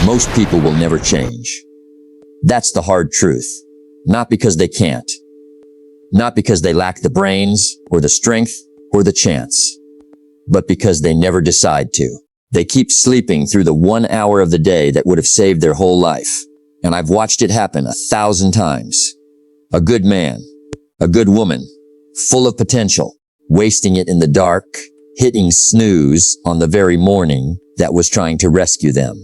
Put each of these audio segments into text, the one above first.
Most people will never change. That's the hard truth. Not because they can't. Not because they lack the brains, or the strength, or the chance. But because they never decide to. They keep sleeping through the 1 hour of the day that would have saved their whole life. And I've watched it happen 1,000 times. A good man, a good woman, full of potential, wasting it in the dark, hitting snooze on the very morning that was trying to rescue them.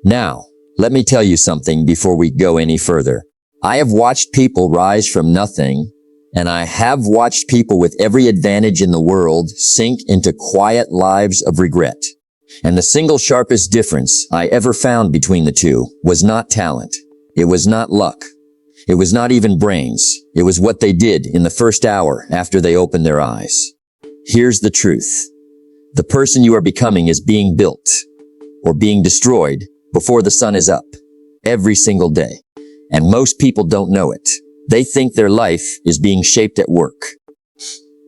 Now, let me tell you something before we go any further. I have watched people rise from nothing, and I have watched people with every advantage in the world sink into quiet lives of regret. And the single sharpest difference I ever found between the two was not talent. It was not luck. It was not even brains. It was what they did in the first hour after they opened their eyes. Here's the truth. The person you are becoming is being built or being destroyed before the sun is up every single day. And most people don't know it. They think their life is being shaped at work.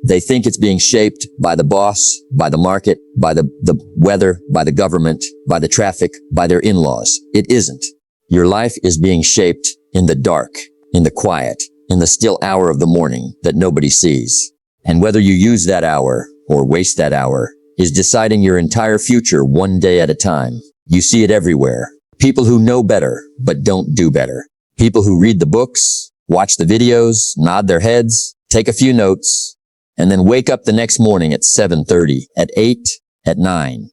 They think it's being shaped by the boss, by the market, by the weather, by the government, by the traffic, by their in-laws. It isn't. Your life is being shaped in the dark, in the quiet, in the still hour of the morning that nobody sees. And whether you use that hour or waste that hour is deciding your entire future one day at a time. You see it everywhere. People who know better, but don't do better. People who read the books, watch the videos, nod their heads, take a few notes, and then wake up the next morning at 7:30, at 8, at 9,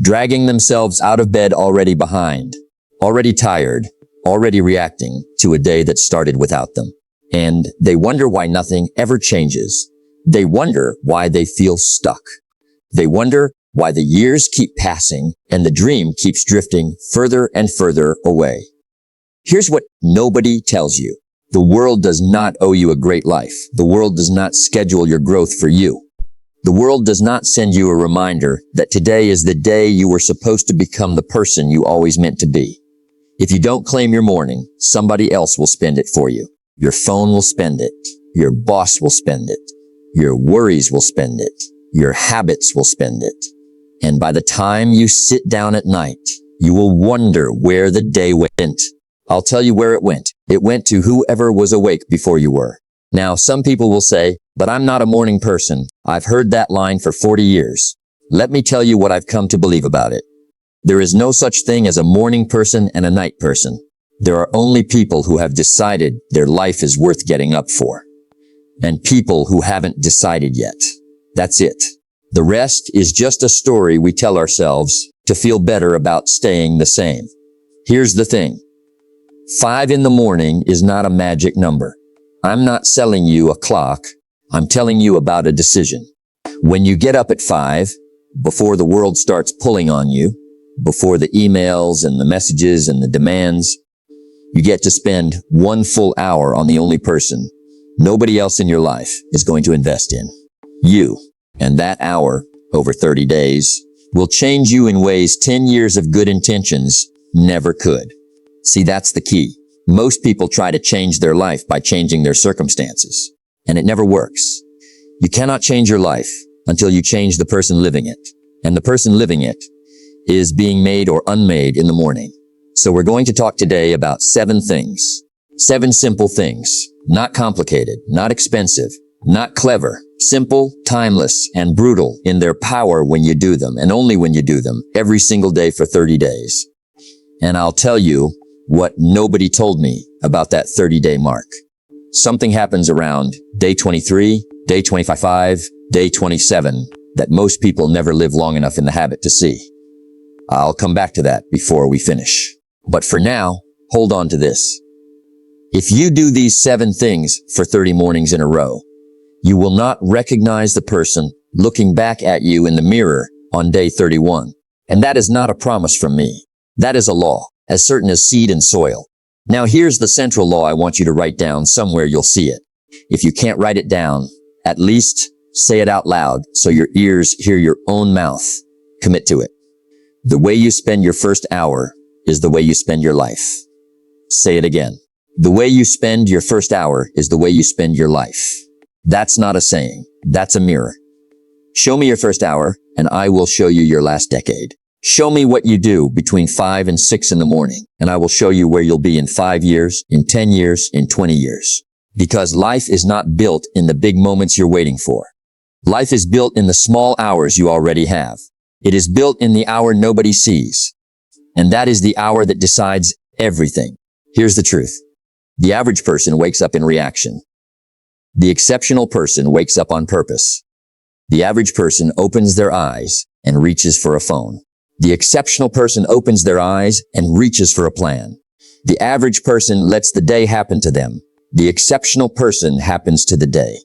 dragging themselves out of bed already behind, already tired, already reacting to a day that started without them. And they wonder why nothing ever changes. They wonder why they feel stuck. They wonder why the years keep passing and the dream keeps drifting further and further away. Here's what nobody tells you. The world does not owe you a great life. The world does not schedule your growth for you. The world does not send you a reminder that today is the day you were supposed to become the person you always meant to be. If you don't claim your morning, somebody else will spend it for you. Your phone will spend it. Your boss will spend it. Your worries will spend it. Your habits will spend it. And by the time you sit down at night, you will wonder where the day went. I'll tell you where it went. It went to whoever was awake before you were. Now, some people will say, but I'm not a morning person. I've heard that line for 40 years. Let me tell you what I've come to believe about it. There is no such thing as a morning person and a night person. There are only people who have decided their life is worth getting up for. And people who haven't decided yet. That's it. The rest is just a story we tell ourselves to feel better about staying the same. Here's the thing. 5 in the morning is not a magic number. I'm not selling you a clock. I'm telling you about a decision. When you get up at 5, before the world starts pulling on you, before the emails and the messages and the demands, you get to spend 1 full hour on the only person nobody else in your life is going to invest in. You. And that hour, over 30 days, will change you in ways 10 years of good intentions never could. See, that's the key. Most people try to change their life by changing their circumstances, and it never works. You cannot change your life until you change the person living it, and the person living it is being made or unmade in the morning. So we're going to talk today about 7 things. 7 simple things. Not complicated, not expensive, not clever, simple, timeless, and brutal in their power when you do them, and only when you do them, every single day for 30 days. And I'll tell you what nobody told me about that 30-day mark. Something happens around day 23, day 25, day 27 that most people never live long enough in the habit to see. I'll come back to that before we finish. But for now, hold on to this. If you do these 7 things for 30 mornings in a row, you will not recognize the person looking back at you in the mirror on day 31. And that is not a promise from me. That is a law, as certain as seed and soil. Now here's the central law I want you to write down somewhere you'll see it. If you can't write it down, at least say it out loud so your ears hear your own mouth. Commit to it. The way you spend your first hour is the way you spend your life. Say it again. The way you spend your first hour is the way you spend your life. That's not a saying. That's a mirror. Show me your first hour, and I will show you your last decade. Show me what you do between 5 and 6 in the morning, and I will show you where you'll be in 5 years, in 10 years, in 20 years. Because life is not built in the big moments you're waiting for. Life is built in the small hours you already have. It is built in the hour nobody sees. And that is the hour that decides everything. Here's the truth. The average person wakes up in reaction. The exceptional person wakes up on purpose. The average person opens their eyes and reaches for a phone. The exceptional person opens their eyes and reaches for a plan. The average person lets the day happen to them. The exceptional person happens to the day.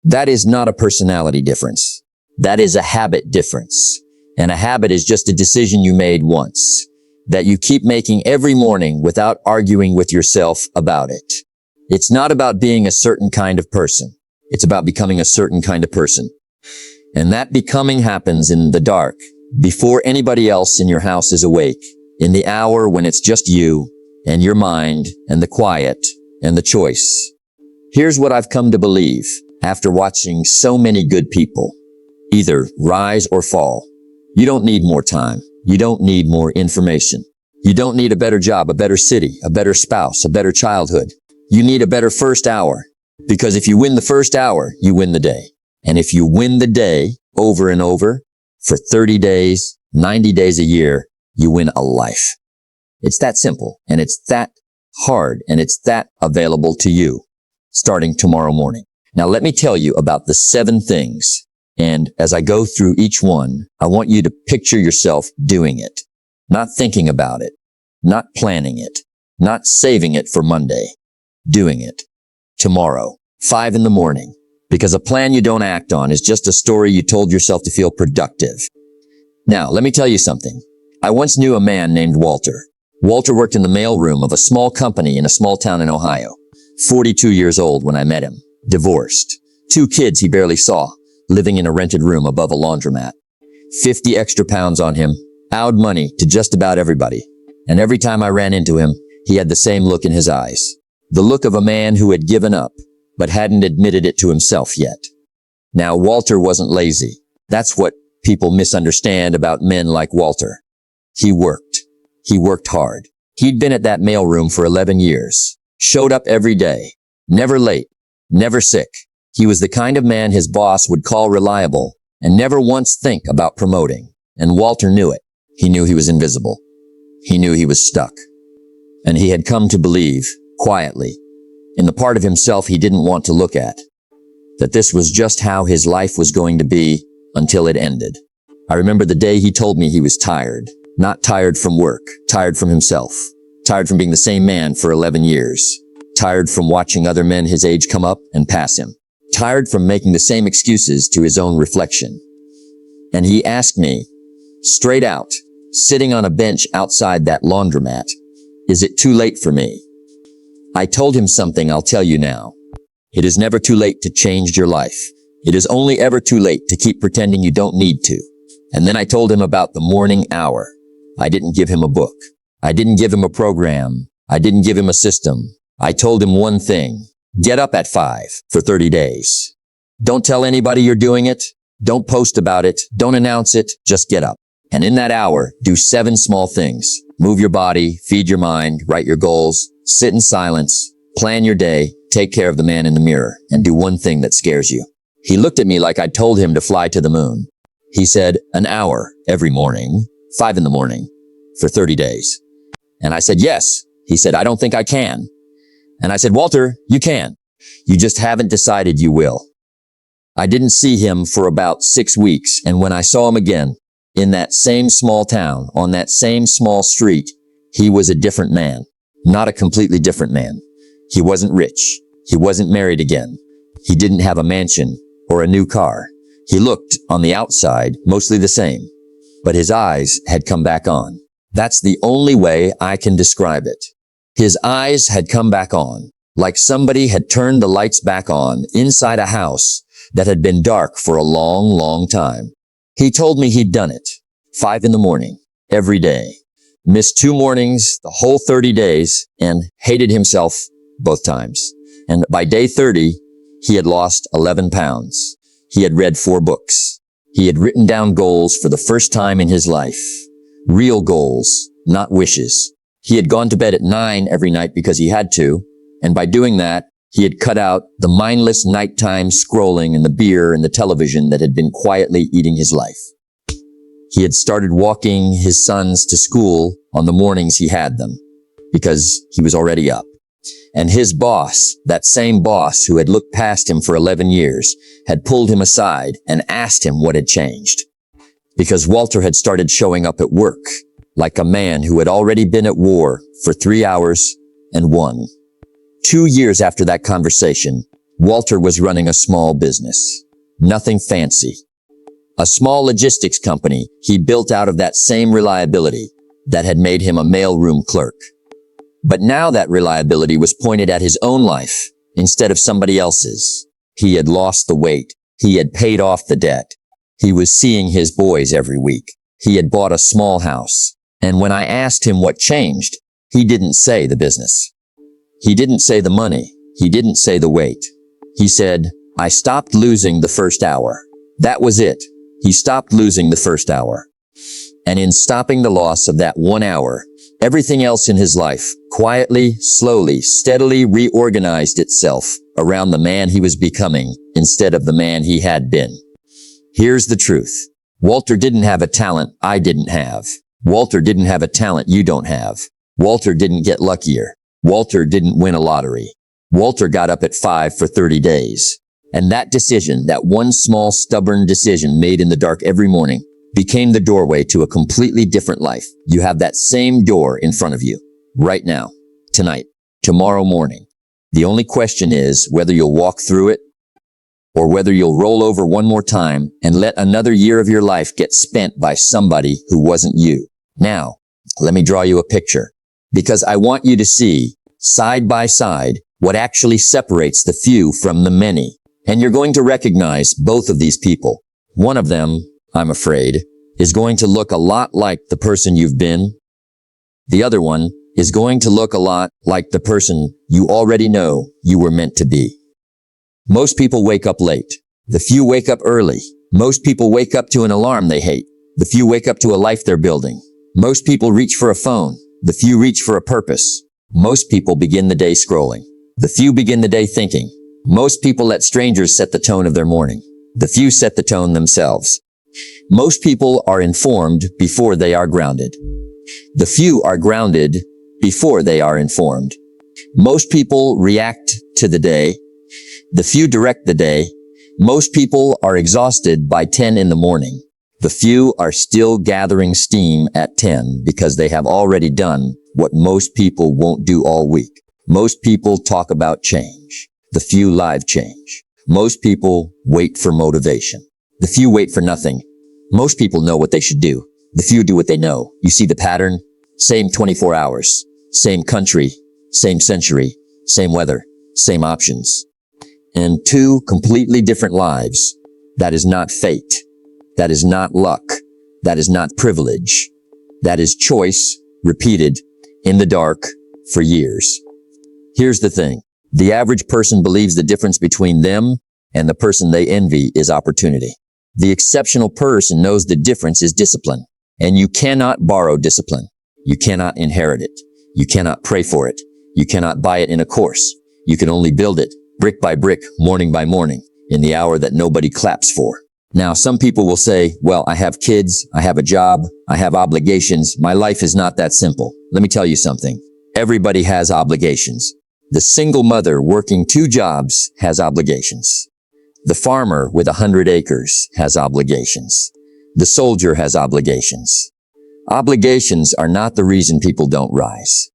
That is not a personality difference. That is a habit difference. And a habit is just a decision you made once, that you keep making every morning without arguing with yourself about it. It's not about being a certain kind of person. It's about becoming a certain kind of person. And that becoming happens in the dark, before anybody else in your house is awake, in the hour when it's just you and your mind and the quiet and the choice. Here's what I've come to believe after watching so many good people either rise or fall. You don't need more time. You don't need more information. You don't need a better job, a better city, a better spouse, a better childhood. You need a better first hour. Because if you win the first hour, you win the day. And if you win the day over and over for 30 days, 90 days a year, you win a life. It's that simple, and it's that hard, and it's that available to you starting tomorrow morning. Now let me tell you about the 7 things. And as I go through each one, I want you to picture yourself doing it, not thinking about it, not planning it, not saving it for Monday, doing it tomorrow, 5 in the morning, because a plan you don't act on is just a story you told yourself to feel productive. Now, let me tell you something. I once knew a man named Walter. Walter worked in the mailroom of a small company in a small town in Ohio. 42 years old when I met him, divorced, 2 kids he barely saw, living in a rented room above a laundromat. 50 extra pounds on him, owed money to just about everybody. And every time I ran into him, he had the same look in his eyes. The look of a man who had given up, but hadn't admitted it to himself yet. Now, Walter wasn't lazy. That's what people misunderstand about men like Walter. He worked. He worked hard. He'd been at that mailroom for 11 years. Showed up every day. Never late. Never sick. He was the kind of man his boss would call reliable and never once think about promoting. And Walter knew it. He knew he was invisible. He knew he was stuck. And he had come to believe, quietly, in the part of himself he didn't want to look at, that this was just how his life was going to be until it ended. I remember the day he told me he was tired. Not tired from work, tired from himself. Tired from being the same man for 11 years. Tired from watching other men his age come up and pass him. Tired from making the same excuses to his own reflection. And he asked me, straight out, sitting on a bench outside that laundromat, is it too late for me? I told him something I'll tell you now. It is never too late to change your life. It is only ever too late to keep pretending you don't need to. And then I told him about the morning hour. I didn't give him a book. I didn't give him a program. I didn't give him a system. I told him one thing. Get up at 5 for 30 days. Don't tell anybody you're doing it. Don't post about it. Don't announce it. Just get up. And in that hour, do 7 small things. Move your body, feed your mind, write your goals, sit in silence, plan your day, take care of the man in the mirror, and do one thing that scares you. He looked at me like I'd told him to fly to the moon. He said, an hour every morning, 5 in the morning, for 30 days. And I said, yes. He said, I don't think I can. And I said, Walter, you can. You just haven't decided you will. I didn't see him for about 6 weeks, and when I saw him again, in that same small town, on that same small street, he was a different man. Not a completely different man. He wasn't rich. He wasn't married again. He didn't have a mansion or a new car. He looked, on the outside, mostly the same. But his eyes had come back on. That's the only way I can describe it. His eyes had come back on, like somebody had turned the lights back on inside a house that had been dark for a long, long time. He told me he'd done it, 5 in the morning, every day. Missed 2 mornings, the whole 30 days, and hated himself both times. And by day 30, he had lost 11 pounds. He had read 4 books. He had written down goals for the first time in his life. Real goals, not wishes. He had gone to bed at 9 every night because he had to, and by doing that, he had cut out the mindless nighttime scrolling and the beer and the television that had been quietly eating his life. He had started walking his sons to school on the mornings he had them, because he was already up. And his boss, that same boss who had looked past him for 11 years, had pulled him aside and asked him what had changed. Because Walter had started showing up at work, like a man who had already been at war for 3 hours and won. 2 years after that conversation, Walter was running a small business. Nothing fancy. A small logistics company he built out of that same reliability that had made him a mailroom clerk. But now that reliability was pointed at his own life instead of somebody else's. He had lost the weight. He had paid off the debt. He was seeing his boys every week. He had bought a small house. And when I asked him what changed, he didn't say the business. He didn't say the money. He didn't say the weight. He said, I stopped losing the first hour. That was it. He stopped losing the first hour. And in stopping the loss of that 1 hour, everything else in his life quietly, slowly, steadily reorganized itself around the man he was becoming instead of the man he had been. Here's the truth. Walter didn't have a talent I didn't have. Walter didn't have a talent you don't have. Walter didn't get luckier. Walter didn't win a lottery. Walter got up at 5 for 30 days. And that decision, that one small stubborn decision made in the dark every morning, became the doorway to a completely different life. You have that same door in front of you, right now, tonight, tomorrow morning. The only question is whether you'll walk through it or whether you'll roll over one more time and let another year of your life get spent by somebody who wasn't you. Now, let me draw you a picture, because I want you to see, side by side, what actually separates the few from the many. And you're going to recognize both of these people. One of them, I'm afraid, is going to look a lot like the person you've been. The other one is going to look a lot like the person you already know you were meant to be. Most people wake up late. The few wake up early. Most people wake up to an alarm they hate. The few wake up to a life they're building. Most people reach for a phone. The few reach for a purpose. Most people begin the day scrolling. The few begin the day thinking. Most people let strangers set the tone of their morning. The few set the tone themselves. Most people are informed before they are grounded. The few are grounded before they are informed. Most people react to the day. The few direct the day. Most people are exhausted by 10 in the morning. The few are still gathering steam at 10 because they have already done what most people won't do all week. Most people talk about change. The few live change. Most people wait for motivation. The few wait for nothing. Most people know what they should do. The few do what they know. You see the pattern? Same 24 hours. Same country. Same century. Same weather. Same options. And two completely different lives. That is not fate. That is not luck. That is not privilege. That is choice repeated in the dark for years. Here's the thing. The average person believes the difference between them and the person they envy is opportunity. The exceptional person knows the difference is discipline. And you cannot borrow discipline. You cannot inherit it. You cannot pray for it. You cannot buy it in a course. You can only build it, brick by brick, morning by morning, in the hour that nobody claps for. Now, some people will say, well, I have kids, I have a job, I have obligations. My life is not that simple. Let me tell you something. Everybody has obligations. The single mother working 2 jobs has obligations. The farmer with 100 acres has obligations. The soldier has obligations. Obligations are not the reason people don't rise.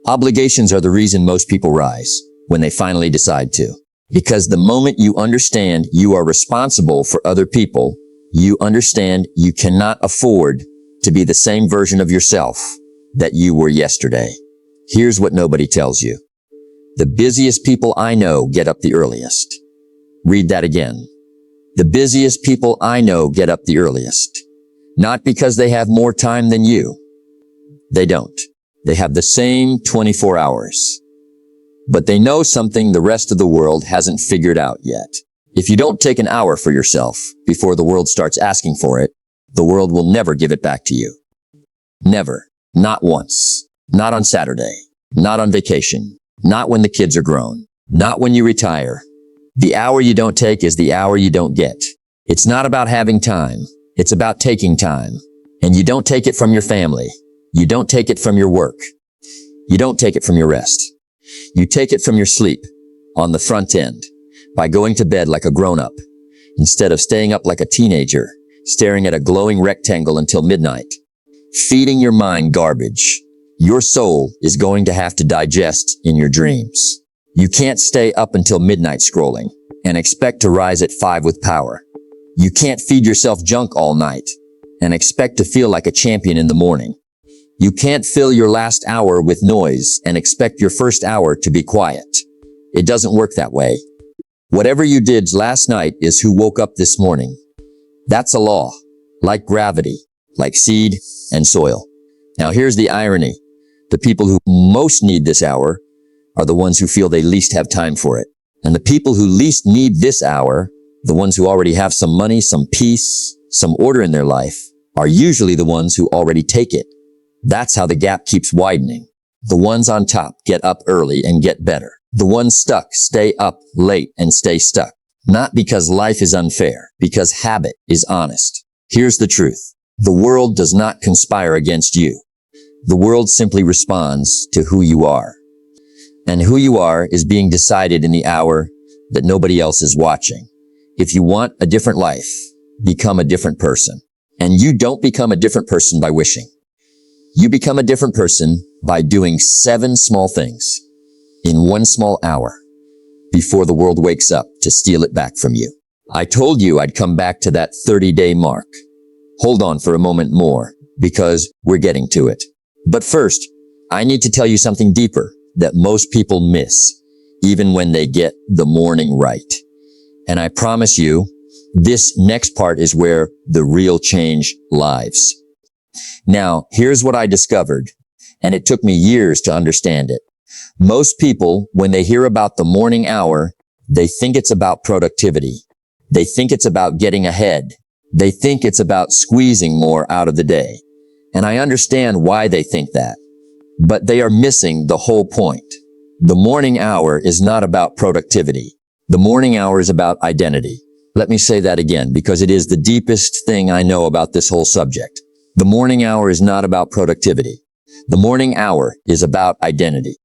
Obligations are the reason most people rise when they finally decide to. Because the moment you understand you are responsible for other people, you understand you cannot afford to be the same version of yourself that you were yesterday. Here's what nobody tells you. The busiest people I know get up the earliest. Read that again. The busiest people I know get up the earliest. Not because they have more time than you. They don't. They have the same 24 hours. But they know something the rest of the world hasn't figured out yet. If you don't take an hour for yourself before the world starts asking for it, the world will never give it back to you. Never. Not once. Not on Saturday. Not on vacation. Not when the kids are grown. Not when you retire. The hour you don't take is the hour you don't get. It's not about having time. It's about taking time. And you don't take it from your family. You don't take it from your work. You don't take it from your rest. You take it from your sleep on the front end by going to bed like a grown-up instead of staying up like a teenager, staring at a glowing rectangle until midnight. Feeding your mind garbage. Your soul is going to have to digest in your dreams. You can't stay up until midnight scrolling and expect to rise at 5 with power. You can't feed yourself junk all night and expect to feel like a champion in the morning. You can't fill your last hour with noise and expect your first hour to be quiet. It doesn't work that way. Whatever you did last night is who woke up this morning. That's a law, like gravity, like seed and soil. Now here's the irony. The people who most need this hour are the ones who feel they least have time for it. And the people who least need this hour, the ones who already have some money, some peace, some order in their life, are usually the ones who already take it. That's how the gap keeps widening. The ones on top get up early and get better. The ones stuck stay up late and stay stuck. Not because life is unfair, because habit is honest. Here's the truth. The world does not conspire against you. The world simply responds to who you are. And who you are is being decided in the hour that nobody else is watching. If you want a different life, become a different person. And you don't become a different person by wishing. You become a different person by doing 7 small things in 1 small hour before the world wakes up to steal it back from you. I told you I'd come back to that 30-day mark. Hold on for a moment more because we're getting to it. But first, I need to tell you something deeper that most people miss, even when they get the morning right. And I promise you, this next part is where the real change lies. Now, here's what I discovered, and it took me years to understand it. Most people, when they hear about the morning hour, they think it's about productivity. They think it's about getting ahead. They think it's about squeezing more out of the day. And I understand why they think that. But they are missing the whole point. The morning hour is not about productivity. The morning hour is about identity. Let me say that again, because it is the deepest thing I know about this whole subject. The morning hour is not about productivity. The morning hour is about identity.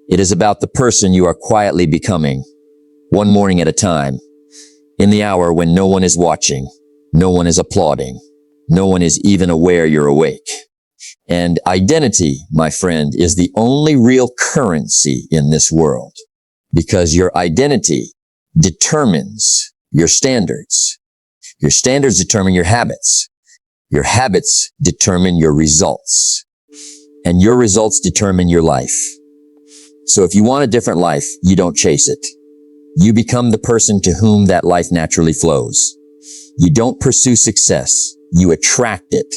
It is about the person you are quietly becoming, one morning at a time, in the hour when no one is watching, no one is applauding, no one is even aware you're awake. And identity, my friend, is the only real currency in this world, because your identity determines your standards. Your standards determine your habits. Your habits determine your results. And your results determine your life. So if you want a different life, you don't chase it. You become the person to whom that life naturally flows. You don't pursue success. You attract it.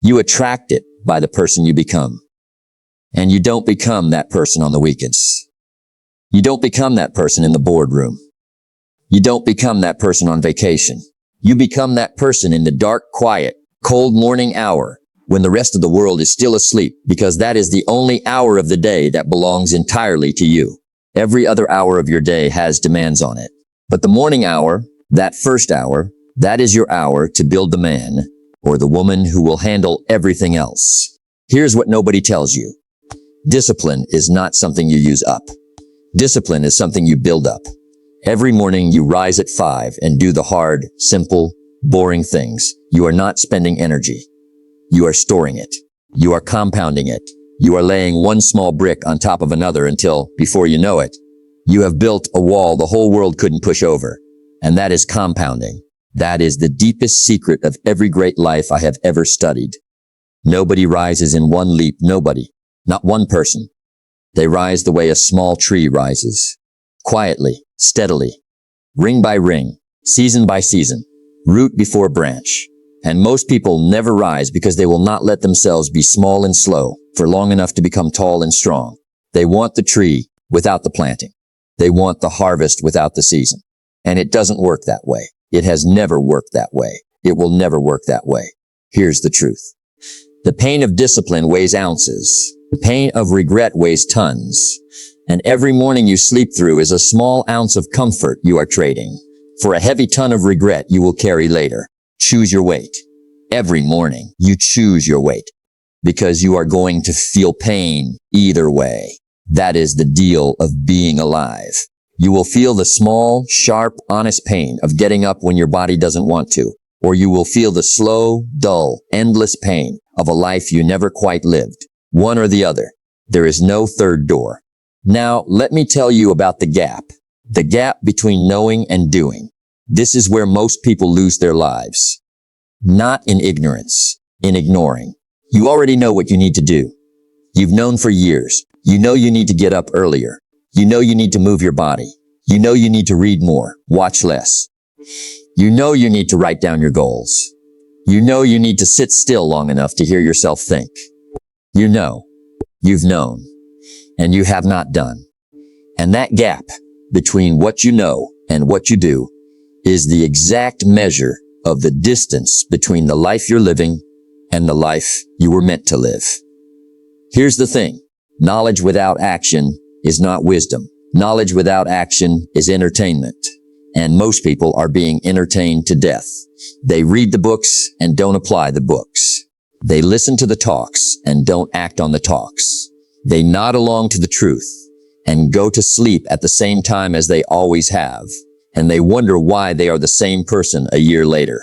You attract it by the person you become. And you don't become that person on the weekends. You don't become that person in the boardroom. You don't become that person on vacation. You become that person in the dark, quiet, cold morning hour when the rest of the world is still asleep, because that is the only hour of the day that belongs entirely to you. Every other hour of your day has demands on it. But the morning hour, that first hour, that is your hour to build the man or the woman who will handle everything else. Here's what nobody tells you. Discipline is not something you use up. Discipline is something you build up. Every morning you rise at 5 and do the hard, simple, boring things. You are not spending energy. You are storing it. You are compounding it. You are laying one small brick on top of another until, before you know it, you have built a wall the whole world couldn't push over. And that is compounding. That is the deepest secret of every great life I have ever studied. Nobody rises in one leap. Nobody. Not one person. They rise the way a small tree rises. Quietly, steadily, ring by ring, season by season, root before branch. And most people never rise because they will not let themselves be small and slow for long enough to become tall and strong. They want the tree without the planting. They want the harvest without the season. And it doesn't work that way. It has never worked that way. It will never work that way. Here's the truth. The pain of discipline weighs ounces. The pain of regret weighs tons. And every morning you sleep through is a small ounce of comfort you are trading for a heavy ton of regret you will carry later. Choose your weight. Every morning you choose your weight because you are going to feel pain either way. That is the deal of being alive. You will feel the small, sharp, honest pain of getting up when your body doesn't want to, or you will feel the slow, dull, endless pain of a life you never quite lived. One or the other. There is no third door. Now, let me tell you about the gap between knowing and doing. This is where most people lose their lives. Not in ignorance, in ignoring. You already know what you need to do. You've known for years. You know you need to get up earlier. You know you need to move your body. You know you need to read more, watch less. You know you need to write down your goals. You know you need to sit still long enough to hear yourself think. You know, you've known, and you have not done. And that gap between what you know and what you do is the exact measure of the distance between the life you're living and the life you were meant to live. Here's the thing. Knowledge without action is not wisdom. Knowledge without action is entertainment. And most people are being entertained to death. They read the books and don't apply the books. They listen to the talks and don't act on the talks. They nod along to the truth and go to sleep at the same time as they always have. And they wonder why they are the same person a year later.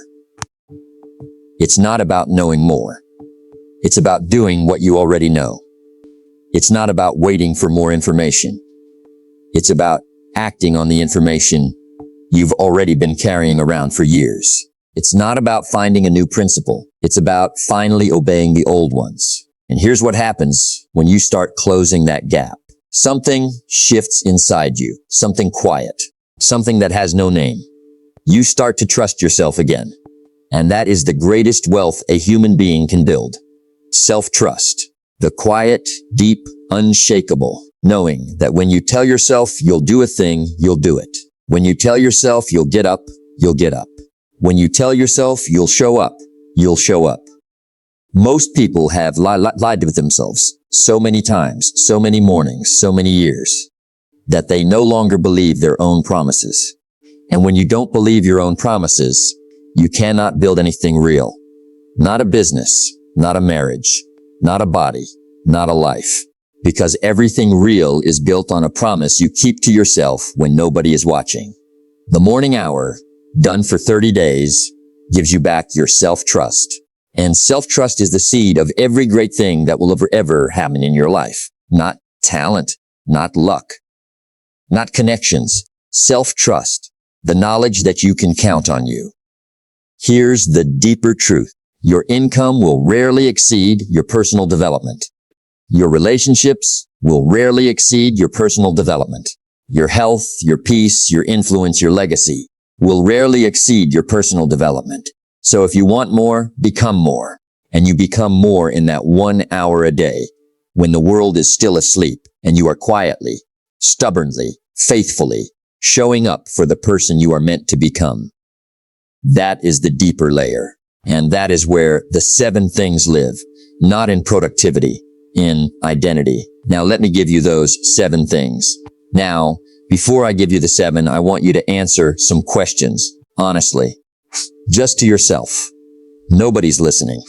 It's not about knowing more. It's about doing what you already know. It's not about waiting for more information. It's about acting on the information you've already been carrying around for years. It's not about finding a new principle. It's about finally obeying the old ones. And here's what happens when you start closing that gap. Something shifts inside you, something quiet, something that has no name. You start to trust yourself again. And that is the greatest wealth a human being can build. Self-trust. The quiet, deep, unshakable, knowing that when you tell yourself you'll do a thing, you'll do it. When you tell yourself you'll get up, you'll get up. When you tell yourself you'll show up, you'll show up. Most people have lied to themselves so many times, so many mornings, so many years, that they no longer believe their own promises. And when you don't believe your own promises, you cannot build anything real. Not a business, not a marriage, not a body, not a life. Because everything real is built on a promise you keep to yourself when nobody is watching. The morning hour, done for 30 days, gives you back your self-trust. And self-trust is the seed of every great thing that will ever happen in your life. Not talent, not luck, not connections. Self-trust, the knowledge that you can count on you. Here's the deeper truth. Your income will rarely exceed your personal development. Your relationships will rarely exceed your personal development. Your health, your peace, your influence, your legacy will rarely exceed your personal development. So if you want more, become more. And you become more in that 1 hour a day when the world is still asleep and you are quietly, stubbornly, faithfully showing up for the person you are meant to become. That is the deeper layer. And that is where the 7 things live, not in productivity, in identity. Now, let me give you those 7 things. Now, before I give you the 7, I want you to answer some questions, honestly. Just to yourself. Nobody's listening.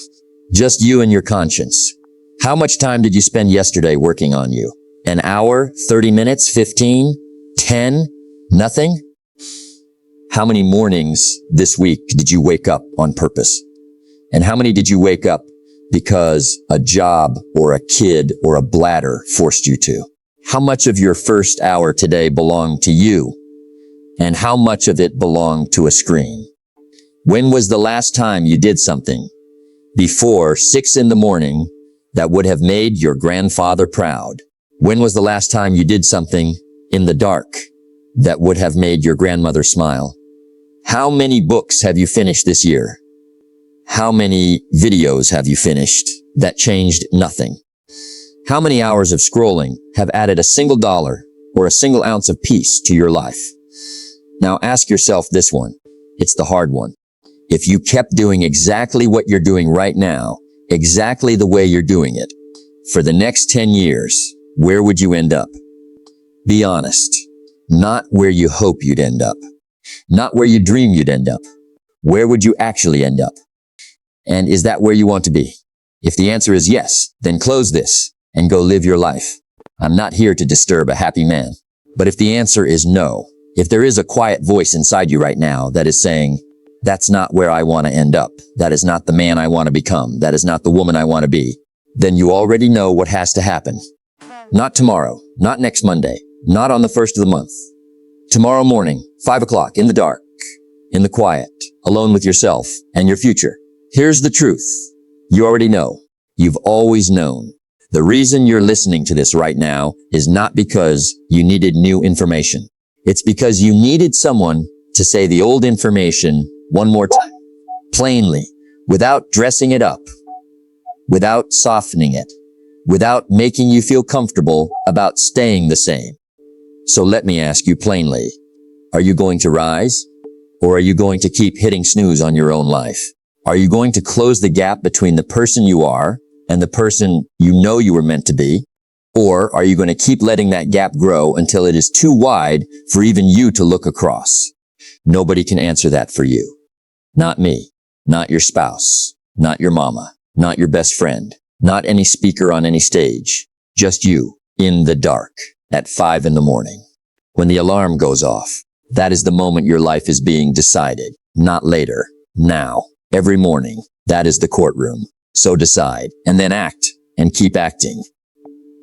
Just you and your conscience. How much time did you spend yesterday working on you? An hour? 30 minutes? 15? 10? Nothing? How many mornings this week did you wake up on purpose? And how many did you wake up because a job or a kid or a bladder forced you to? How much of your first hour today belonged to you? And how much of it belonged to a screen? When was the last time you did something before 6 a.m. that would have made your grandfather proud? When was the last time you did something in the dark that would have made your grandmother smile? How many books have you finished this year? How many videos have you finished that changed nothing? How many hours of scrolling have added a single dollar or a single ounce of peace to your life? Now ask yourself this one. It's the hard one. If you kept doing exactly what you're doing right now, exactly the way you're doing it, for the next 10 years, where would you end up? Be honest. Not where you hope you'd end up. Not where you dream you'd end up. Where would you actually end up? And is that where you want to be? If the answer is yes, then close this and go live your life. I'm not here to disturb a happy man. But if the answer is no, if there is a quiet voice inside you right now that is saying, that's not where I want to end up, that is not the man I want to become, that is not the woman I want to be, then you already know what has to happen. Not tomorrow, not next Monday, not on the 1st of the month. Tomorrow morning, 5 o'clock, in the dark, in the quiet, alone with yourself and your future. Here's the truth. You already know. You've always known. The reason you're listening to this right now is not because you needed new information. It's because you needed someone to say the old information one more time, plainly, without dressing it up, without softening it, without making you feel comfortable about staying the same. So let me ask you plainly, are you going to rise? Or are you going to keep hitting snooze on your own life? Are you going to close the gap between the person you are and the person you know you were meant to be? Or are you going to keep letting that gap grow until it is too wide for even you to look across? Nobody can answer that for you. Not me, not your spouse, not your mama, not your best friend, not any speaker on any stage, just you in the dark at 5 in the morning. When the alarm goes off, that is the moment your life is being decided, not later, now, every morning. That is the courtroom. So decide, and then act, and keep acting.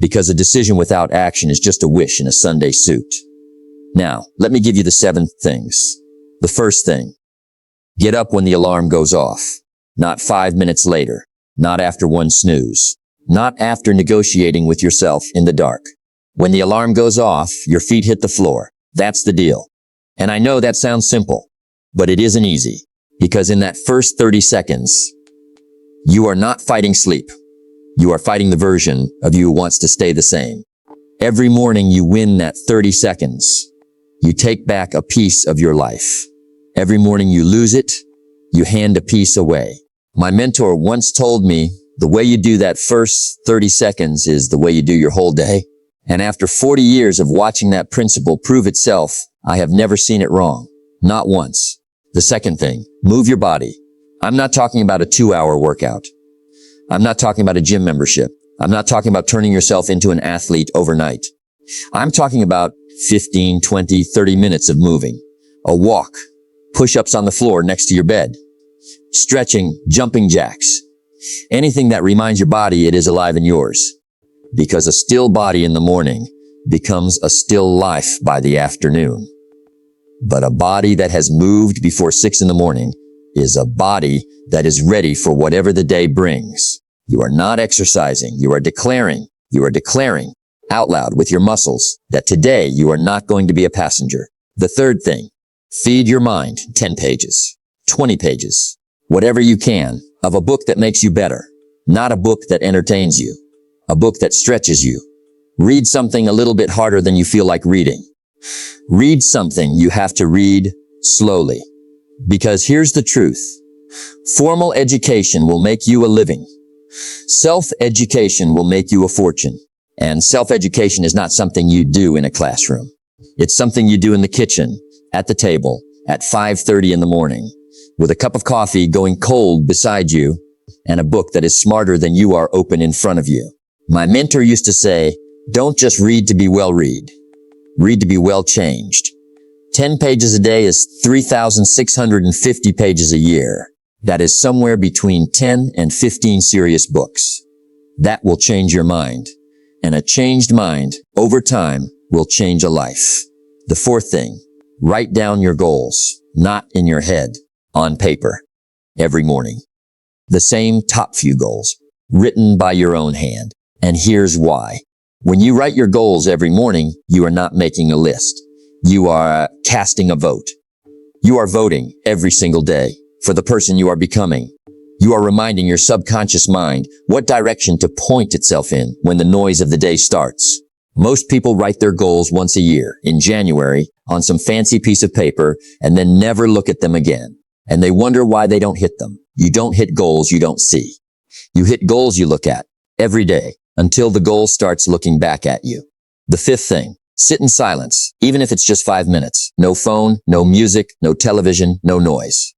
Because a decision without action is just a wish in a Sunday suit. Now, let me give you the 7 things. The first thing, get up when the alarm goes off. Not 5 minutes later. Not after one snooze. Not after negotiating with yourself in the dark. When the alarm goes off, your feet hit the floor. That's the deal. And I know that sounds simple, but it isn't easy. Because in that first 30 seconds, you are not fighting sleep. You are fighting the version of you who wants to stay the same. Every morning you win that 30 seconds. You take back a piece of your life. Every morning you lose it, you hand a piece away. My mentor once told me, the way you do that first 30 seconds is the way you do your whole day. And after 40 years of watching that principle prove itself, I have never seen it wrong. Not once. The second thing, move your body. I'm not talking about a 2-hour workout. I'm not talking about a gym membership. I'm not talking about turning yourself into an athlete overnight. I'm talking about 15, 20, 30 minutes of moving. A walk, push-ups on the floor next to your bed, stretching, jumping jacks. Anything that reminds your body it is alive and yours. Because a still body in the morning becomes a still life by the afternoon. But a body that has moved before 6 in the morning is a body that is ready for whatever the day brings. You are not exercising. You are declaring out loud with your muscles that today you are not going to be a passenger. The third thing, feed your mind 10 pages, 20 pages, whatever you can of a book that makes you better, not a book that entertains you, a book that stretches you. Read something a little bit harder than you feel like reading. Read something you have to read slowly. Because here's the truth. Formal education will make you a living. Self-education will make you a fortune. And self-education is not something you do in a classroom. It's something you do in the kitchen, at the table, at 5:30 in the morning, with a cup of coffee going cold beside you, and a book that is smarter than you are open in front of you. My mentor used to say, don't just read to be well-read. Read to be well-changed. 10 pages a day is 3,650 pages a year. That is somewhere between 10 and 15 serious books. That will change your mind. And a changed mind, over time, will change a life. The fourth thing, write down your goals, not in your head, on paper, every morning. The same top few goals, written by your own hand. And here's why. When you write your goals every morning, you are not making a list. You are casting a vote. You are voting every single day for the person you are becoming. You are reminding your subconscious mind what direction to point itself in when the noise of the day starts. Most people write their goals once a year, in January, on some fancy piece of paper, and then never look at them again. And they wonder why they don't hit them. You don't hit goals you don't see. You hit goals you look at every day until the goal starts looking back at you. The fifth thing, sit in silence, even if it's just 5 minutes. No phone, no music, no television, no noise.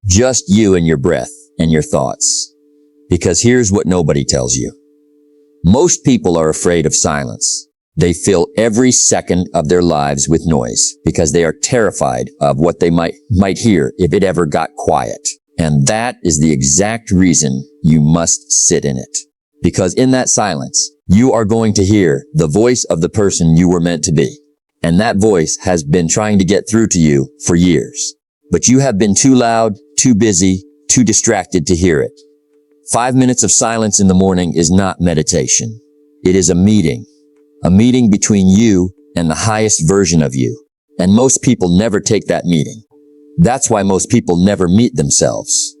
Just you and your breath and your thoughts. Because here's what nobody tells you. Most people are afraid of silence. They fill every second of their lives with noise because they are terrified of what they might hear if it ever got quiet. And that is the exact reason you must sit in it. Because in that silence, you are going to hear the voice of the person you were meant to be. And that voice has been trying to get through to you for years. But you have been too loud, too busy, too distracted to hear it. 5 minutes of silence in the morning is not meditation. It is a meeting between you and the highest version of you. And most people never take that meeting. That's why most people never meet themselves.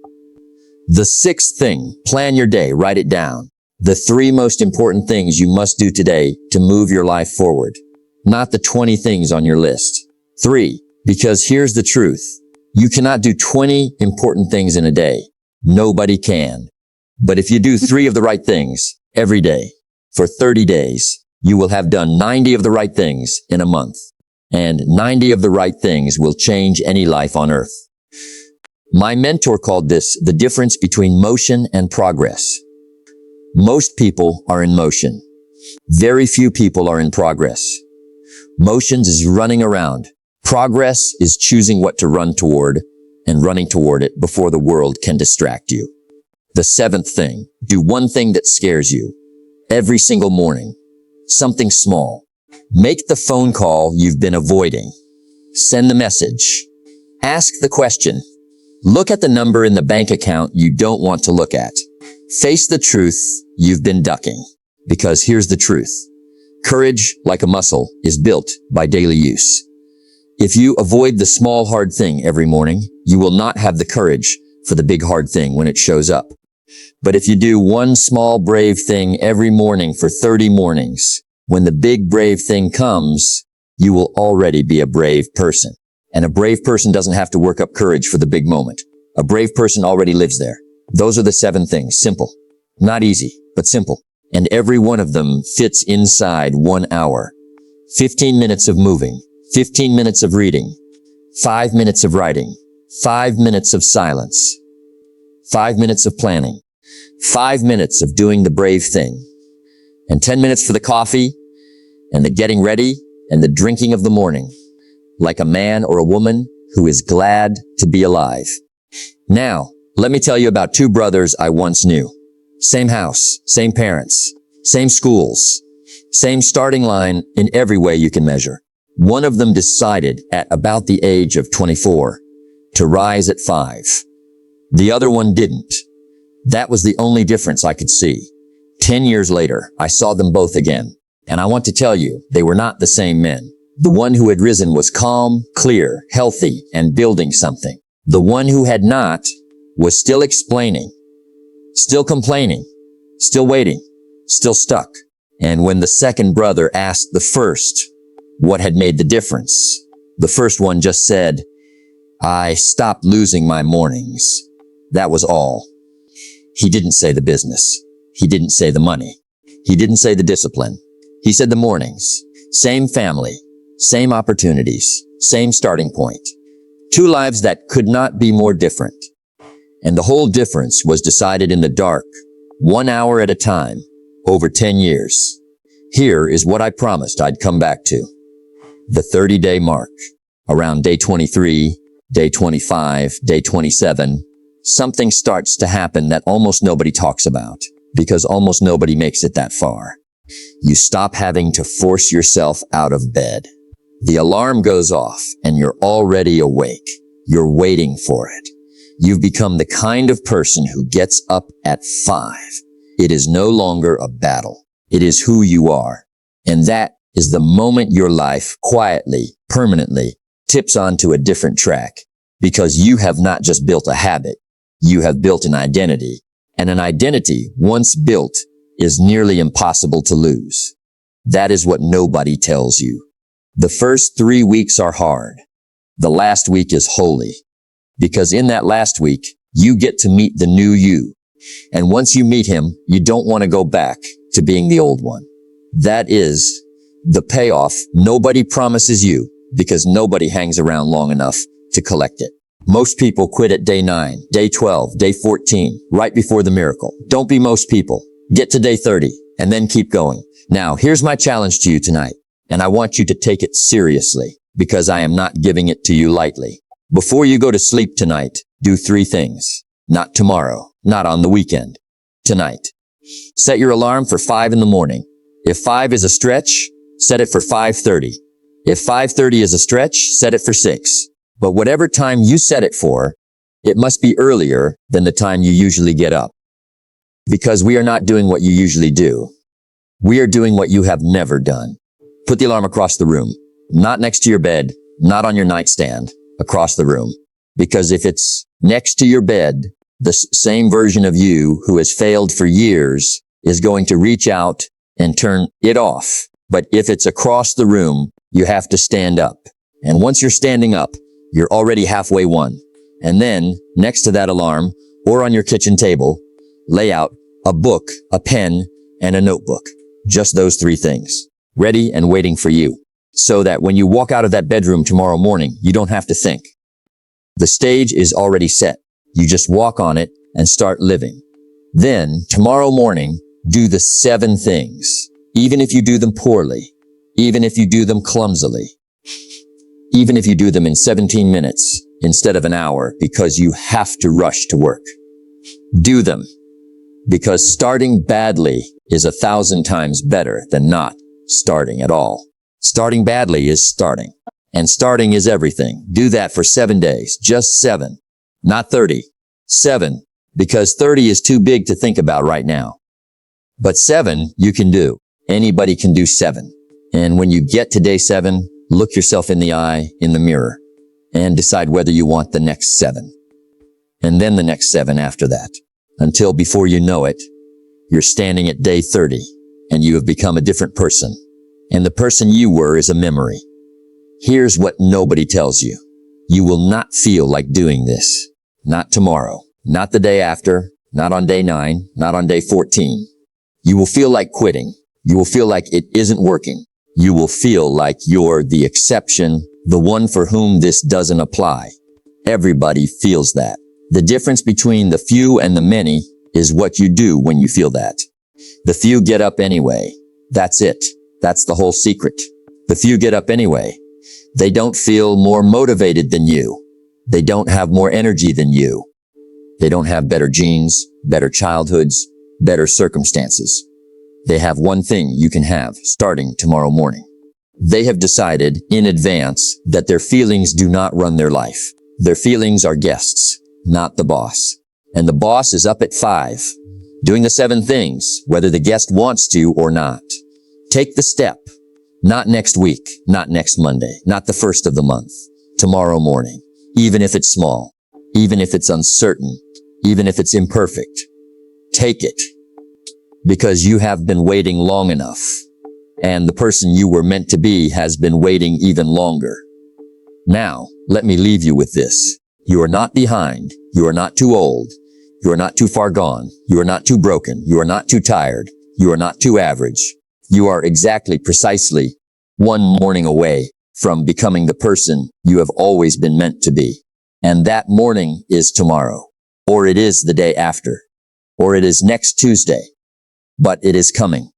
The sixth thing, plan your day, write it down. The 3 most important things you must do today to move your life forward. Not the 20 things on your list. 3, because here's the truth. You cannot do 20 important things in a day. Nobody can. But if you do 3 of the right things every day for 30 days, you will have done 90 of the right things in a month. And 90 of the right things will change any life on earth. My mentor called this the difference between motion and progress. Most people are in motion. Very few people are in progress. Motion is running around. Progress is choosing what to run toward and running toward it before the world can distract you. The 7th thing, do one thing that scares you every single morning. Something small. Make the phone call you've been avoiding. Send the message. Ask the question. Look at the number in the bank account you don't want to look at. Face the truth you've been ducking. Because here's the truth. Courage, like a muscle, is built by daily use. If you avoid the small hard thing every morning, you will not have the courage for the big hard thing when it shows up. But if you do one small brave thing every morning for 30 mornings, when the big brave thing comes, you will already be a brave person. And a brave person doesn't have to work up courage for the big moment. A brave person already lives there. Those are the 7 things. Simple. Not easy, but simple. And every one of them fits inside 1 hour. 15 minutes of moving, 15 minutes of reading, 5 minutes of writing, 5 minutes of silence, 5 minutes of planning, 5 minutes of doing the brave thing, and 10 minutes for the coffee and the getting ready and the drinking of the morning, like a man or a woman who is glad to be alive. Now, let me tell you about 2 brothers I once knew. Same house, same parents, same schools, same starting line in every way you can measure. One of them decided at about the age of 24 to rise at 5. The other one didn't. That was the only difference I could see. 10 years later, I saw them both again. And I want to tell you, they were not the same men. The one who had risen was calm, clear, healthy, and building something. The one who had not was still explaining, still complaining, still waiting, still stuck. And when the second brother asked the first what had made the difference, the first one just said, "I stopped losing my mornings." That was all. He didn't say the business. He didn't say the money. He didn't say the discipline. He said the mornings. Same family, same opportunities, same starting point. 2 lives that could not be more different. And the whole difference was decided in the dark, 1 hour at a time, over 10 years. Here is what I promised I'd come back to. The 30-day mark. Around day 23, day 25, day 27, something starts to happen that almost nobody talks about, because almost nobody makes it that far. You stop having to force yourself out of bed. The alarm goes off and you're already awake. You're waiting for it. You've become the kind of person who gets up at 5. It is no longer a battle. It is who you are. And that is the moment your life quietly, permanently tips onto a different track, because you have not just built a habit. You have built an identity. And an identity, once built, is nearly impossible to lose. That is what nobody tells you. The first 3 weeks are hard. The last week is holy. Because in that last week, you get to meet the new you. And once you meet him, you don't want to go back to being the old one. That is the payoff nobody promises you, because nobody hangs around long enough to collect it. Most people quit at day 9, day 12, day 14, right before the miracle. Don't be most people. Get to day 30 and then keep going. Now, here's my challenge to you tonight, and I want you to take it seriously because I am not giving it to you lightly. Before you go to sleep tonight, do 3 things. Not tomorrow, not on the weekend. Tonight. Set your alarm for 5 in the morning. If 5 is a stretch, set it for 5:30. If 5:30 is a stretch, set it for 6. But whatever time you set it for, it must be earlier than the time you usually get up. Because we are not doing what you usually do. We are doing what you have never done. Put the alarm across the room, not next to your bed, not on your nightstand, across the room. Because if it's next to your bed, the same version of you who has failed for years is going to reach out and turn it off. But if it's across the room, you have to stand up. And once you're standing up, you're already halfway won. And then, next to that alarm, or on your kitchen table, lay out a book, a pen, and a notebook. Just those 3 things. Ready and waiting for you. So that when you walk out of that bedroom tomorrow morning, you don't have to think. The stage is already set. You just walk on it and start living. Then, tomorrow morning, do the 7 things. Even if you do them poorly. Even if you do them clumsily. Even if you do them in 17 minutes instead of an hour, because you have to rush to work. Do them. Because starting badly is 1,000 times better than not starting at all. Starting badly is starting. And starting is everything. Do that for 7 days. Just 7. Not 30. 7. Because 30 is too big to think about right now. But 7 you can do. Anybody can do 7. And when you get to day 7, look yourself in the eye in the mirror and decide whether you want the next 7. And then the next 7 after that. Until before you know it, you're standing at day 30 and you have become a different person. And the person you were is a memory. Here's what nobody tells you. You will not feel like doing this. Not tomorrow. Not the day after. Not on day 9. Not on day 14. You will feel like quitting. You will feel like it isn't working. You will feel like you're the exception, the one for whom this doesn't apply. Everybody feels that. The difference between the few and the many is what you do when you feel that. The few get up anyway. That's it. That's the whole secret. The few get up anyway. They don't feel more motivated than you. They don't have more energy than you. They don't have better genes, better childhoods, better circumstances. They have one thing you can have starting tomorrow morning. They have decided in advance that their feelings do not run their life. Their feelings are guests, not the boss. And the boss is up at 5, doing the 7 things, whether the guest wants to or not. Take the step. Not next week, not next Monday, not the first of the month. Tomorrow morning. Even if it's small, even if it's uncertain, even if it's imperfect. Take it. Because you have been waiting long enough. And the person you were meant to be has been waiting even longer. Now, let me leave you with this. You are not behind. You are not too old. You are not too far gone. You are not too broken. You are not too tired. You are not too average. You are exactly, precisely, one morning away from becoming the person you have always been meant to be. And that morning is tomorrow. Or it is the day after. Or it is next Tuesday. But it is coming.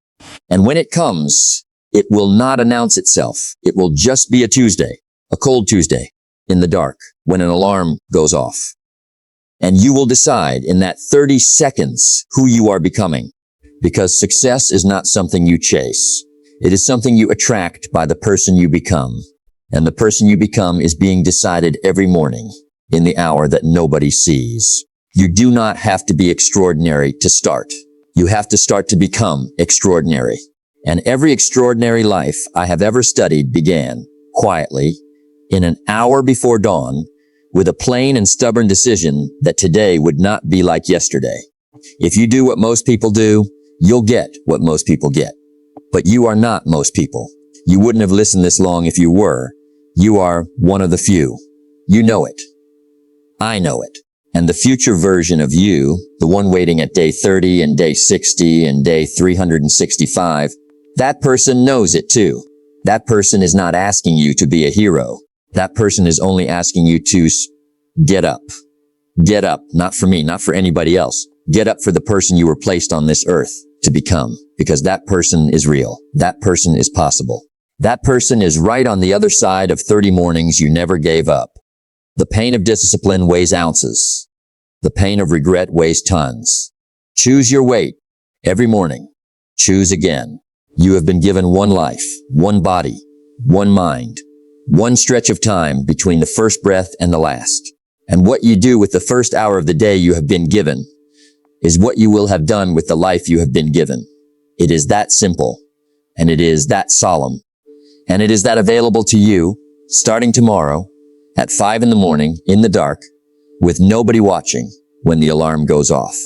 And when it comes, it will not announce itself. It will just be a Tuesday, a cold Tuesday, in the dark, when an alarm goes off. And you will decide in that 30 seconds who you are becoming. Because success is not something you chase. It is something you attract by the person you become. And the person you become is being decided every morning in the hour that nobody sees. You do not have to be extraordinary to start. You have to start to become extraordinary. And every extraordinary life I have ever studied began quietly in an hour before dawn with a plain and stubborn decision that today would not be like yesterday. If you do what most people do, you'll get what most people get. But you are not most people. You wouldn't have listened this long if you were. You are one of the few. You know it. I know it. And the future version of you, the one waiting at day 30 and day 60 and day 365, that person knows it too. That person is not asking you to be a hero. That person is only asking you to get up. Get up, not for me, not for anybody else. Get up for the person you were placed on this earth to become, because that person is real. That person is possible. That person is right on the other side of 30 mornings you never gave up. The pain of discipline weighs ounces. The pain of regret weighs tons. Choose your weight every morning. Choose again. You have been given one life, one body, one mind, one stretch of time between the first breath and the last. And what you do with the first hour of the day you have been given is what you will have done with the life you have been given. It is that simple, and it is that solemn, and it is that available to you starting tomorrow at 5 in the morning in the dark with nobody watching when the alarm goes off.